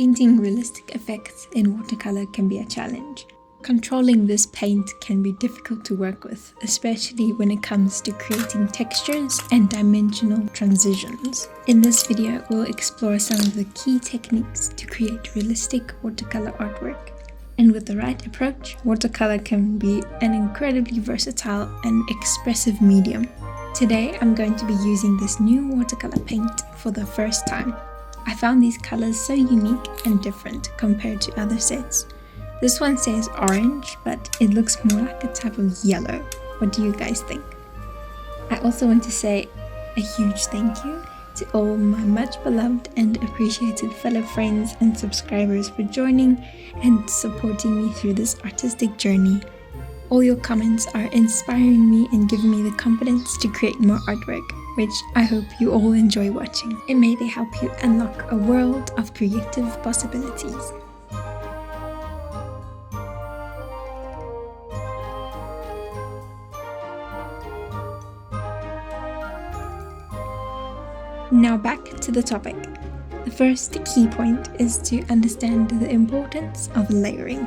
Painting realistic effects in watercolor can be a challenge. Controlling this paint can be difficult to work with, especially when it comes to creating textures and dimensional transitions. In this video, we'll explore some of the key techniques to create realistic watercolor artwork. And with the right approach, watercolor can be an incredibly versatile and expressive medium. Today, I'm going to be using this new watercolor paint for the first time. I found these colors so unique and different compared to other sets. This one says orange, but it looks more like a type of yellow. What do you guys think? I also want to say a huge thank you to all my much beloved and appreciated fellow friends and subscribers for joining and supporting me through this artistic journey. All your comments are inspiring me and giving me the confidence to create more artwork, which I hope you all enjoy watching. And may they help you unlock a world of creative possibilities. Now back to the topic. The first key point is to understand the importance of layering.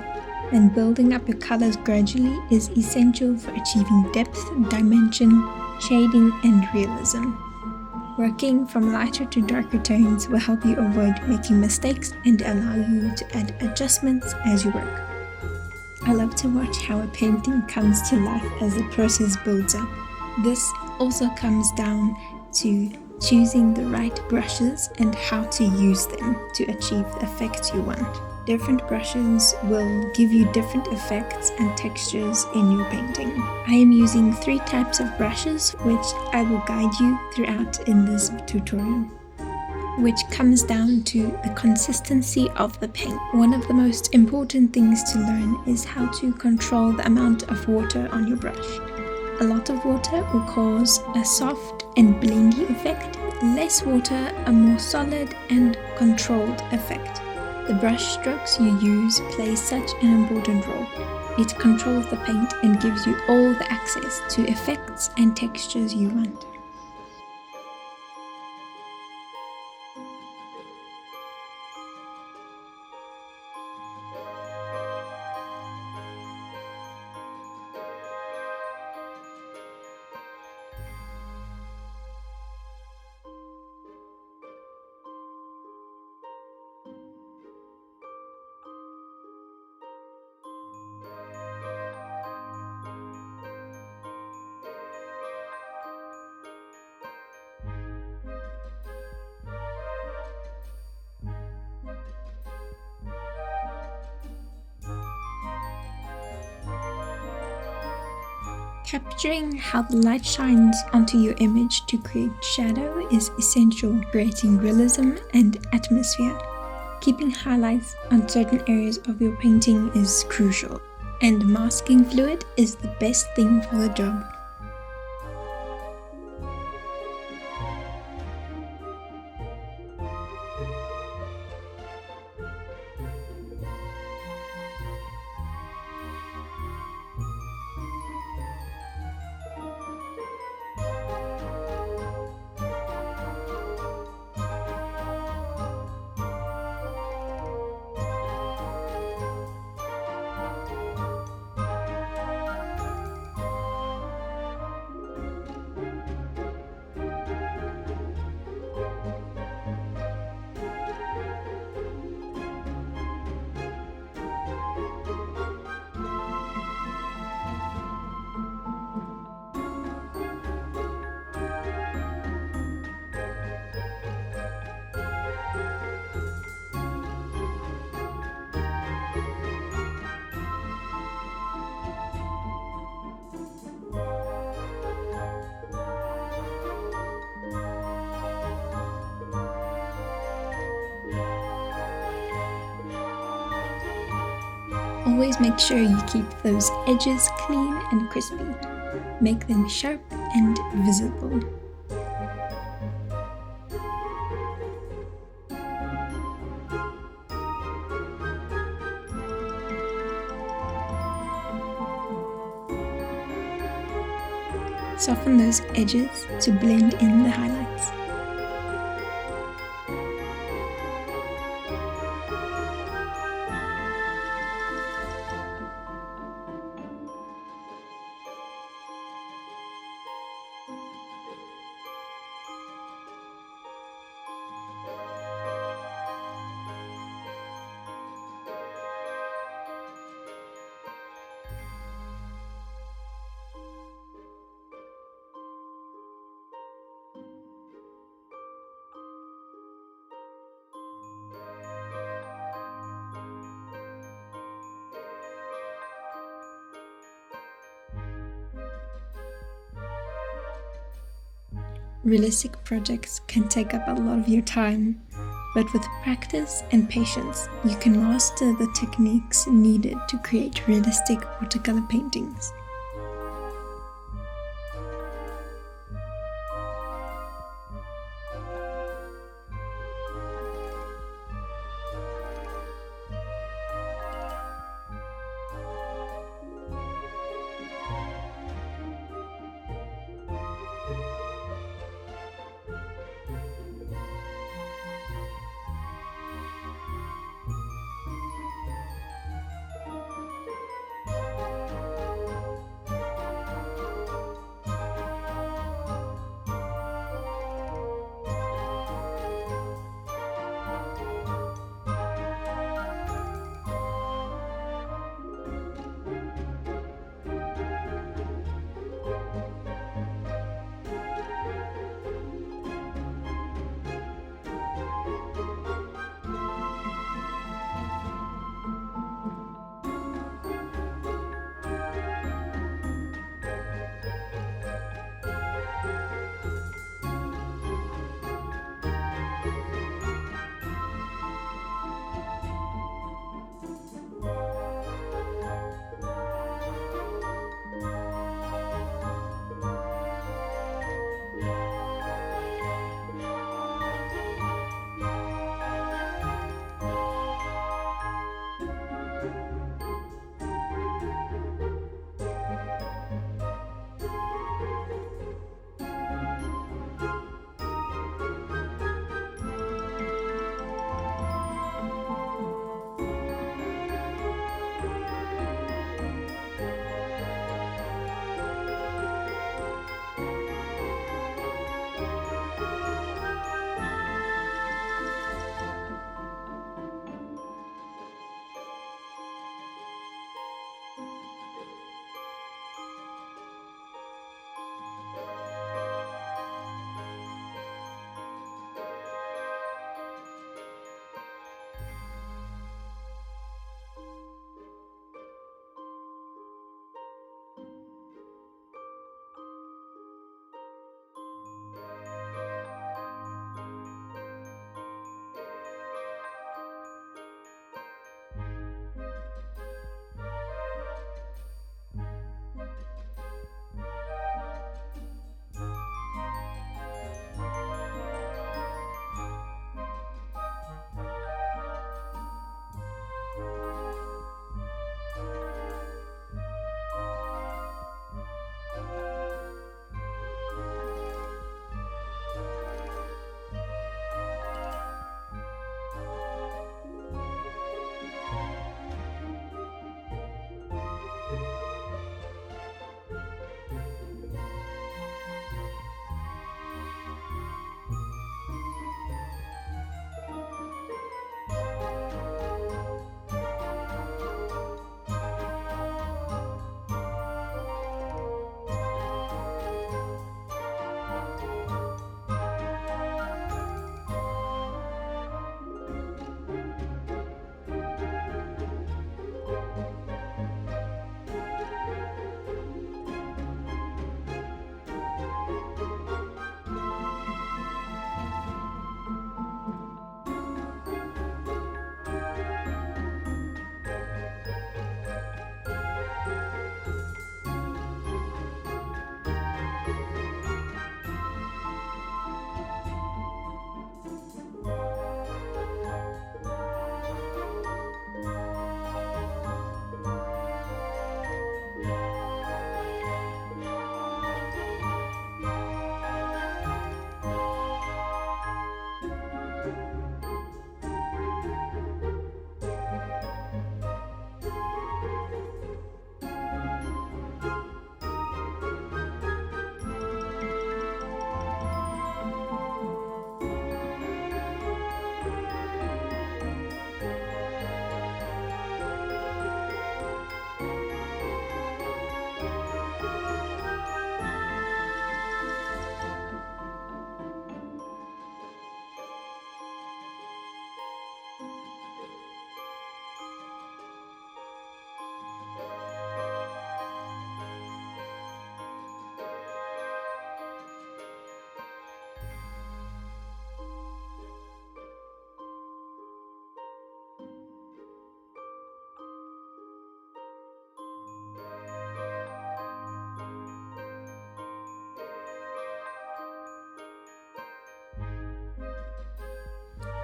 And building up your colors gradually is essential for achieving depth, dimension, shading, and realism. Working from lighter to darker tones will help you avoid making mistakes and allow you to add adjustments as you work. I love to watch how a painting comes to life as the process builds up. This also comes down to choosing the right brushes and how to use them to achieve the effect you want. Different brushes will give you different effects and textures in your painting. I am using 3 types of brushes, which I will guide you throughout in this tutorial, which comes down to the consistency of the paint. One of the most important things to learn is how to control the amount of water on your brush. A lot of water will cause a soft and blendy effect. Less water, a more solid and controlled effect. The brush strokes you use play such an important role. It controls the paint and gives you all the access to effects and textures you want. Capturing how the light shines onto your image to create shadow is essential, creating realism and atmosphere. Keeping highlights on certain areas of your painting is crucial, and masking fluid is the best thing for the job. Always make sure you keep those edges clean and crispy. Make them sharp and visible. Soften those edges to blend in the highlights. realistic projects can take up a lot of your time, but with practice and patience, you can master the techniques needed to create realistic watercolor paintings.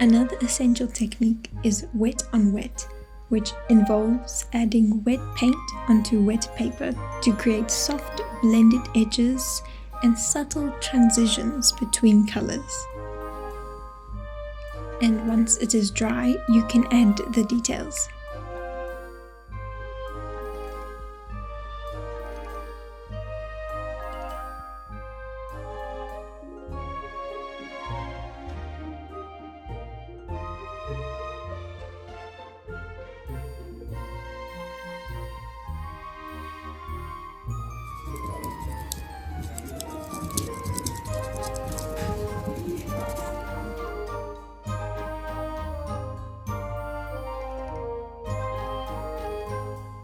Another essential technique is wet on wet, which involves adding wet paint onto wet paper to create soft blended edges and subtle transitions between colors. And once it is dry, you can add the details.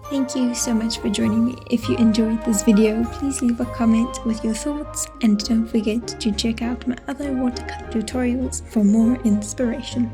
Thank you so much for joining me. If you enjoyed this video, please leave a comment with your thoughts and don't forget to check out my other watercolor tutorials for more inspiration.